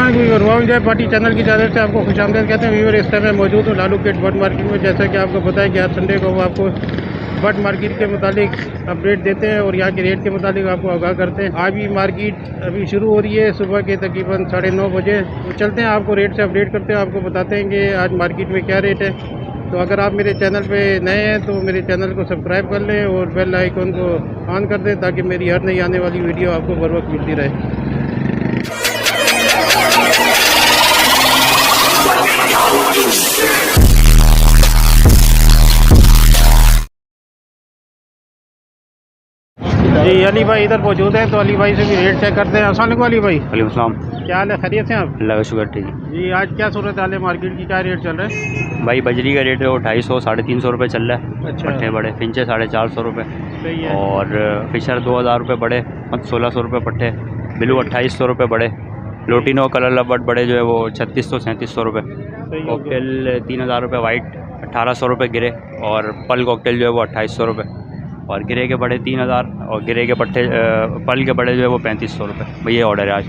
अस्सलाम party channel की जानिब से आपको खुशामदीद कहते हैं। व्यूअर, इस टाइम मैं मौजूद हूँ लालू गेट बर्ड मार्केट में। जैसा कि आपको पता है कि आज संडे को वो आपको बर्ड मार्केट के मुतालिक अपडेट देते हैं और यहाँ के रेट के मुतालिक आपको आगाह करते हैं। आज भी मार्केट अभी शुरू हो रही है सुबह के तकरीबन 9:30 बजे। तो चलते हैं, आपको रेट से अपडेट करते हैं, आपको बताते हैं कि आज मार्केट में क्या रेट है। तो अगर आप मेरे चैनल पे नए हैं तो मेरे चैनल को सब्सक्राइब कर लें और बेल आइकन को ऑन कर दें ताकि मेरी हर नई आने वाली वीडियो आपको बर वक्त मिलती रहे। जी अली भाई इधर मौजूद है, तो अली भाई से भी रेट चेक करते हैं। अस्सलाम वालेकुम अली भाई। वालेकुम सलाम। क्या हाल है, खैरियत से आप? अल्लाह का शुक्र, ठीक है जी। आज क्या सूरत हाल है मार्केट की, क्या रेट चल रहा है? भाई बजरी का रेट है वो 250 350 रुपये चल रहा है। अच्छा। पट्टे बड़े फिंचे 450 रुपये सही है। और फिशर 2000 रुपये बड़े, 1600 रुपये पट्टे, ब्लू 2800 रुपये बड़े, लोटिनो कलर लबट बड़े जो है वो 3600 3700 रुपये, कॉकटेल 3000 रुपये, वाइट 1800 रुपये गिरे, और पल कॉकटेल जो है वो 2800 रुपये, और गिरे के बड़े 3000, और गिरे के पट्टे पल के बड़े जो है वो 3500 रुपये। भैया ऑर्डर है आज।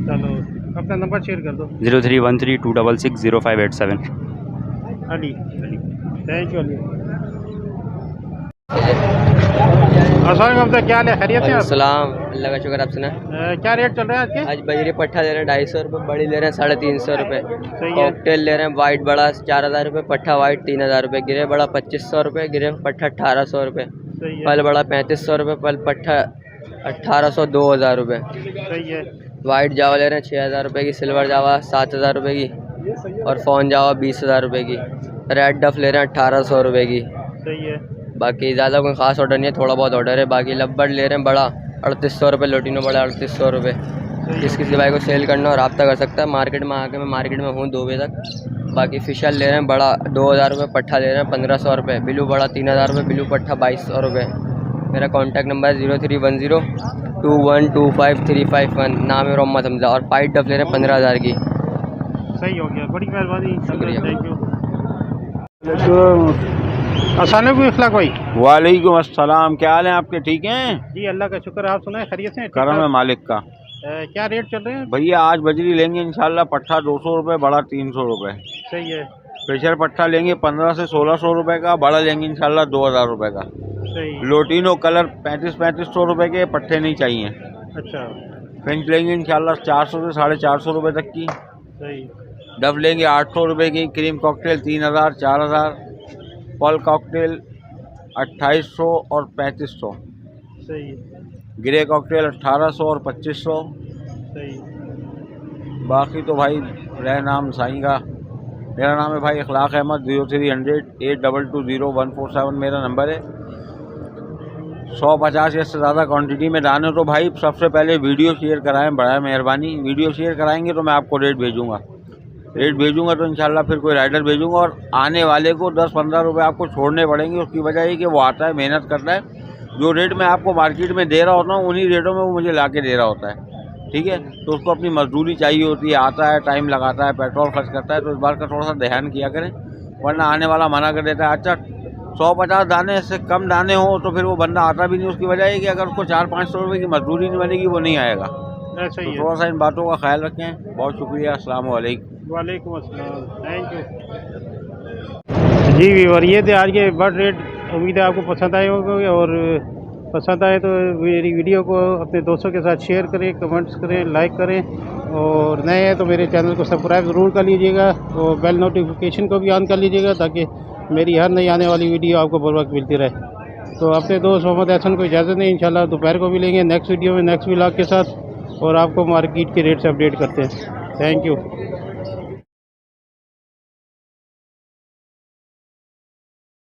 चलो अपना नंबर शेयर कर दो। 031326065887। Ali thank you Ali. अस्सलाम, क्या हाल है, खैरियत से आप? सलाम, अल्लाह का शुक्र। आप सुना क्या रेट चल रहा है आज के? आज बजरी पट्ठा ले रहे हैं 250 रुपये, बड़ी ले रहे हैं 350 रुपये, सही है। कॉकटेल ले रहे हैं वाइट बड़ा 4000 रुपये, पट्ठा वाइट 3000 रुपये, गिरे बड़ा 2500 रुपये, गिरे पट्ठा 1800 रुपये, सही है। पल बड़ा 3500 रुपये, पल पट्ठा 1800 2000 रुपये, सही है। वाइट जावा ले रहे हैं 6000 रुपये की, सिल्वर जावा 7000 रुपये की, और फ़ोन जावा 20000 रुपये की, रेड डफ ले रहे हैं 1800 रुपये की। सही है। बाकी ज़्यादा कोई ख़ास ऑर्डर नहीं है, थोड़ा बहुत ऑर्डर है। बाकी लब्बड़ ले रहे हैं बड़ा 3800 रुपये, लोटिनो बड़ा 3800 रुपये। जिस किसी भाई को सेल करना हो रब्ता कर सकता है। मार्केट में आके मैं मार्केट में हूँ 2 बजे तक। बाकी फिशर ले रहे हैं बड़ा 2000 रुपये, पट्ठा ले रहे हैं 1500 रुपये, ब्लू बड़ा 3000 रुपये, ब्लू पट्ठा 2200 रुपये। मेरा कॉन्टैक्ट नंबर है 031021253551। नाम है मोहम्मद हमजा, और पाइट डफ ले रहे हैं 15000 की। सही हो गया, बड़ी मेहरबानी, शुक्रिया। Thank you. अस्सलाम वालेकुम इखलाक भाई। वालेकुम अस्सलाम, क्या हाल है आपके? ठीक हैं जी अल्लाह का शुक्र, आप सुनाए, खैरियत से? करम है मालिक का। क्या रेट चल रहे हैं भैया आज बजरी लेंगे इंशाल्लाह पट्ठा 200 रुपये, बड़ा 300 रुपये। सही है। प्रेशर पट्ठा लेंगे 1500 से 1600 रुपये का, बड़ा लेंगे इंशाल्लाह 2000 रुपये का। सही। लोटिनो कलर 3500 रुपये के, पट्टे नहीं चाहिए। अच्छा। फिंच लेंगे इंशाल्लाह 400 से 450 रुपये तक की। सही। डब लेंगे 800 रुपये की, क्रीम कॉकटेल 3000 4000, पल कॉकटेल 2800 और 3500, सही। ग्रे कॉकटेल 1800 और 2500। सही। बाकी तो भाई रह नाम साईं का। मेरा नाम है भाई इखलाक अहमद। 0300 8220 मेरा नंबर है। 150 या से ज़्यादा क्वांटिटी में दाने तो भाई सबसे पहले वीडियो शेयर कराएं, बड़ा मेहरबानी। वीडियो शेयर कराएंगे तो मैं आपको रेट भेजूँगा तो इंशाल्लाह फिर कोई राइडर भेजूँगा, और आने वाले को 10-15 रुपये आपको छोड़ने पड़ेंगे। उसकी वजह है कि वो आता है, मेहनत करता है, जो रेट मैं आपको मार्केट में दे रहा होता हूँ उन्हीं रेटों में वो मुझे ला के दे रहा होता है। ठीक है, तो उसको अपनी मजदूरी चाहिए होती है, आता है, टाइम लगाता है, पेट्रोल खर्च करता है, तो इस बार का थोड़ा सा ध्यान किया करें, वरना आने वाला मना कर देता है। अच्छा 150 दाने से कम दाने हो तो फिर वो बंदा आता भी नहीं। उसकी वजह है कि अगर उसको 400-500 रुपये की मजदूरी नहीं बनेगी वो नहीं आएगा। ऐसा ही तो है। थोड़ा सा इन बातों का ख्याल रखें। बहुत शुक्रिया। अस्सलाम वालेकुम। वालेकुम अस्सलाम, थैंक यू। जी व्यूअर, ये थे आज के बर्ड रेट। उम्मीद है आपको पसंद आए होंगे, और पसंद आए तो मेरी वीडियो को अपने दोस्तों के साथ शेयर करें, कमेंट्स करें, लाइक करें, और नए हैं तो मेरे चैनल को सब्सक्राइब ज़रूर कर लीजिएगा, और बेल नोटिफिकेशन को भी ऑन कर लीजिएगा ताकि मेरी हर नई आने वाली वीडियो आपको बर वक्त मिलती रहे। तो अपने दोस्त मोहम्मद एहसन को इजाज़त नहीं, इंशाल्लाह दोपहर को भी लेंगे नेक्स्ट वीडियो में नेक्स्ट व्लॉग के साथ, और आपको मार्केट के रेट से अपडेट करते हैं। Thank you.